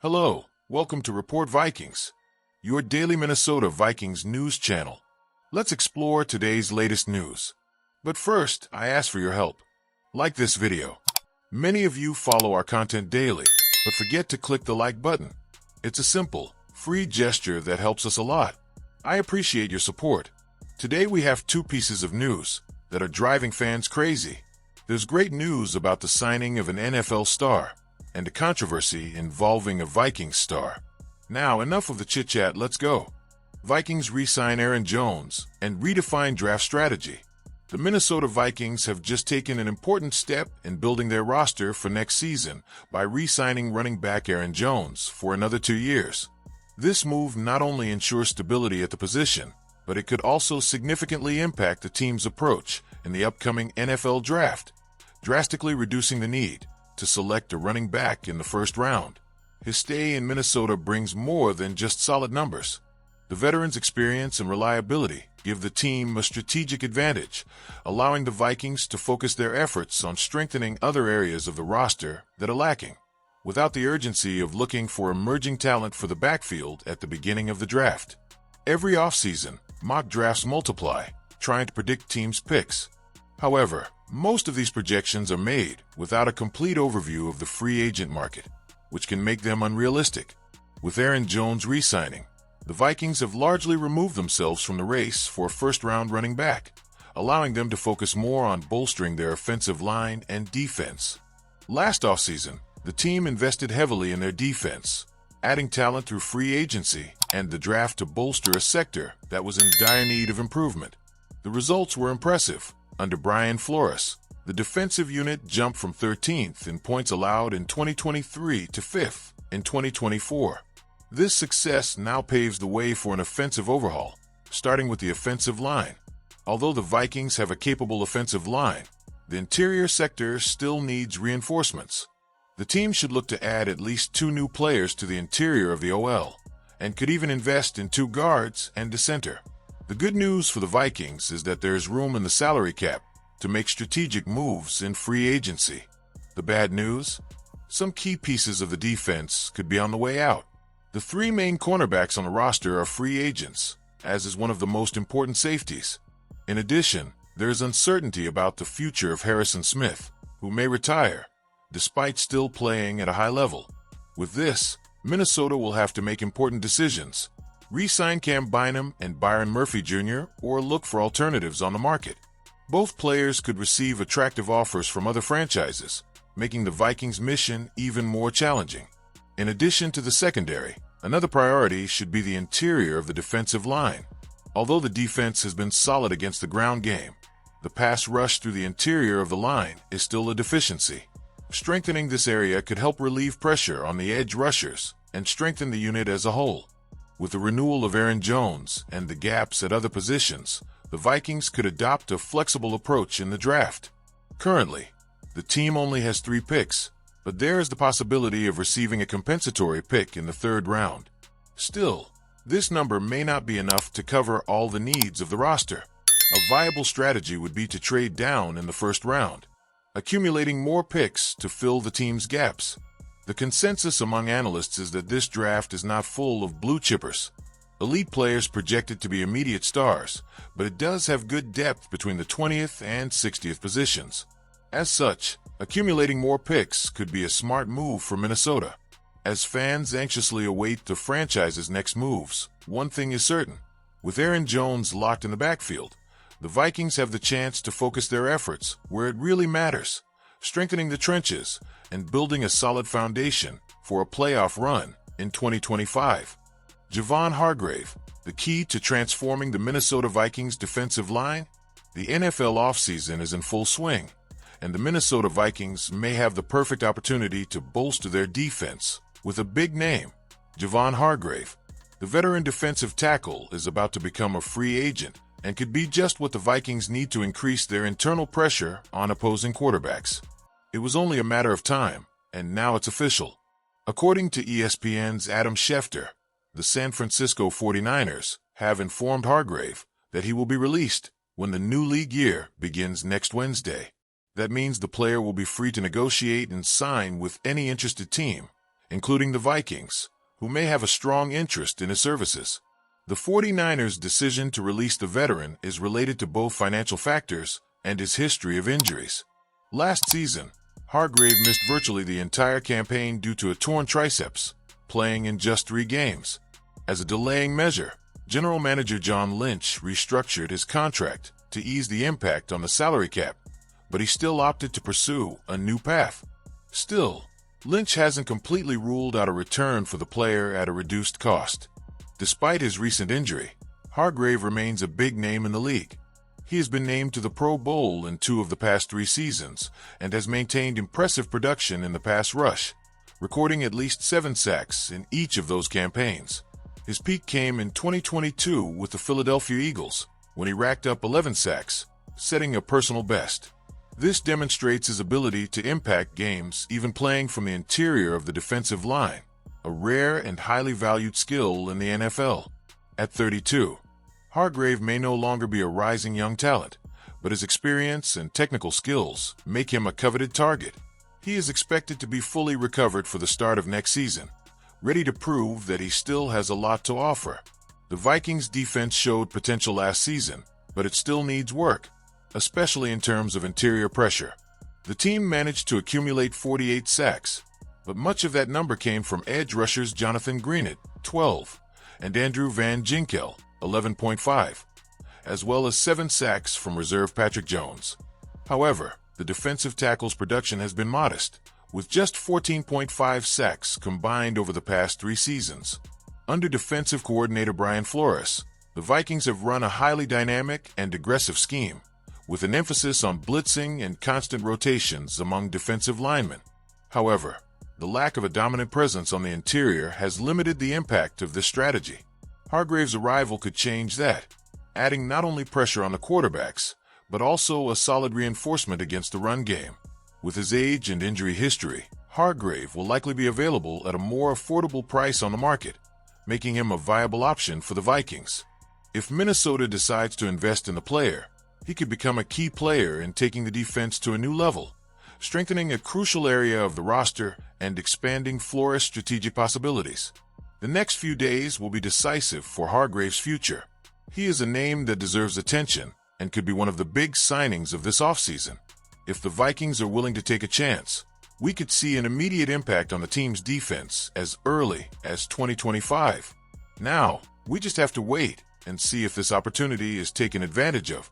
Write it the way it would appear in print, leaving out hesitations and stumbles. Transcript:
Hello, welcome to Report Vikings, your daily Minnesota Vikings news channel. Let's explore today's latest news. But first, I ask for your help. Like this video. Many of you follow our content daily, but forget to click the like button. It's a simple, free gesture that helps us a lot. I appreciate your support. Today we have two pieces of news that are driving fans crazy. There's great news about the signing of an NFL star, and a controversy involving a Vikings star. Now, enough of the chit-chat, let's go. Vikings re-sign Aaron Jones and redefine draft strategy. The Minnesota Vikings have just taken an important step in building their roster for next season by re-signing running back Aaron Jones for another 2 years. This move not only ensures stability at the position, but it could also significantly impact the team's approach in the upcoming NFL draft, drastically reducing the need to select a running back in the first round. His stay in Minnesota brings more than just solid numbers. The veteran's experience and reliability give the team a strategic advantage, allowing the Vikings to focus their efforts on strengthening other areas of the roster that are lacking, without the urgency of looking for emerging talent for the backfield at the beginning of the draft. Every offseason, mock drafts multiply, trying to predict teams' picks. However, most of these projections are made without a complete overview of the free agent market, which can make them unrealistic. With Aaron Jones re-signing, the Vikings have largely removed themselves from the race for a first-round running back, allowing them to focus more on bolstering their offensive line and defense. Last offseason, the team invested heavily in their defense, adding talent through free agency and the draft to bolster a sector that was in dire need of improvement. The results were impressive. Under Brian Flores, the defensive unit jumped from 13th in points allowed in 2023 to 5th in 2024. This success now paves the way for an offensive overhaul, starting with the offensive line. Although the Vikings have a capable offensive line, the interior sector still needs reinforcements. The team should look to add at least 2 new players to the interior of the OL, and could even invest in 2 guards and a center. The good news for the Vikings is that there is room in the salary cap to make strategic moves in free agency. The bad news? Some key pieces of the defense could be on the way out. The 3 main cornerbacks on the roster are free agents, as is one of the most important safeties. In addition, there is uncertainty about the future of Harrison Smith, who may retire, despite still playing at a high level. With this, Minnesota will have to make important decisions. Re-sign Cam Bynum and Byron Murphy Jr. or look for alternatives on the market. Both players could receive attractive offers from other franchises, making the Vikings' mission even more challenging. In addition to the secondary, another priority should be the interior of the defensive line. Although the defense has been solid against the ground game, the pass rush through the interior of the line is still a deficiency. Strengthening this area could help relieve pressure on the edge rushers and strengthen the unit as a whole. With the renewal of Aaron Jones and the gaps at other positions, the Vikings could adopt a flexible approach in the draft. Currently, the team only has 3 picks, but there is the possibility of receiving a compensatory pick in the 3rd round. Still, this number may not be enough to cover all the needs of the roster. A viable strategy would be to trade down in the 1st round, accumulating more picks to fill the team's gaps. The consensus among analysts is that this draft is not full of blue chippers, elite players projected to be immediate stars, but it does have good depth between the 20th and 60th positions. As such, accumulating more picks could be a smart move for Minnesota. As fans anxiously await the franchise's next moves, one thing is certain. With Aaron Jones locked in the backfield, the Vikings have the chance to focus their efforts where it really matters, strengthening the trenches and building a solid foundation for a playoff run in 2025. Javon Hargrave, the key to transforming the Minnesota Vikings defensive line? The NFL offseason is in full swing, and the Minnesota Vikings may have the perfect opportunity to bolster their defense with a big name, Javon Hargrave. The veteran defensive tackle is about to become a free agent and could be just what the Vikings need to increase their internal pressure on opposing quarterbacks. It was only a matter of time, and now it's official. According to ESPN's Adam Schefter, the San Francisco 49ers have informed Hargrave that he will be released when the new league year begins next Wednesday. That means the player will be free to negotiate and sign with any interested team, including the Vikings, who may have a strong interest in his services. The 49ers' decision to release the veteran is related to both financial factors and his history of injuries. Last season, Hargrave missed virtually the entire campaign due to a torn triceps, playing in just 3 games. As a delaying measure, General Manager John Lynch restructured his contract to ease the impact on the salary cap, but he still opted to pursue a new path. Still, Lynch hasn't completely ruled out a return for the player at a reduced cost. Despite his recent injury, Hargrave remains a big name in the league. He has been named to the Pro Bowl in 2 of the past 3 seasons and has maintained impressive production in the pass rush, recording at least 7 sacks in each of those campaigns. His peak came in 2022 with the Philadelphia Eagles, when he racked up 11 sacks, setting a personal best. This demonstrates his ability to impact games even playing from the interior of the defensive line, a rare and highly valued skill in the NFL. At 32, Hargrave may no longer be a rising young talent, but his experience and technical skills make him a coveted target. He is expected to be fully recovered for the start of next season, ready to prove that he still has a lot to offer. The Vikings' defense showed potential last season, but it still needs work, especially in terms of interior pressure. The team managed to accumulate 48 sacks, but much of that number came from edge rushers Jonathan Greenard, 12, and Andrew Van Ginkel, 11.5, as well as 7 sacks from reserve Patrick Jones. However, the defensive tackles' production has been modest, with just 14.5 sacks combined over the past 3 seasons. Under defensive coordinator Brian Flores, the Vikings have run a highly dynamic and aggressive scheme, with an emphasis on blitzing and constant rotations among defensive linemen. However, the lack of a dominant presence on the interior has limited the impact of this strategy. Hargrave's arrival could change that, adding not only pressure on the quarterbacks, but also a solid reinforcement against the run game. With his age and injury history, Hargrave will likely be available at a more affordable price on the market, making him a viable option for the Vikings. If Minnesota decides to invest in the player, he could become a key player in taking the defense to a new level, strengthening a crucial area of the roster and expanding Flores' strategic possibilities. The next few days will be decisive for Hargrave's future. He is a name that deserves attention and could be one of the big signings of this offseason. If the Vikings are willing to take a chance, we could see an immediate impact on the team's defense as early as 2025. Now, we just have to wait and see if this opportunity is taken advantage of.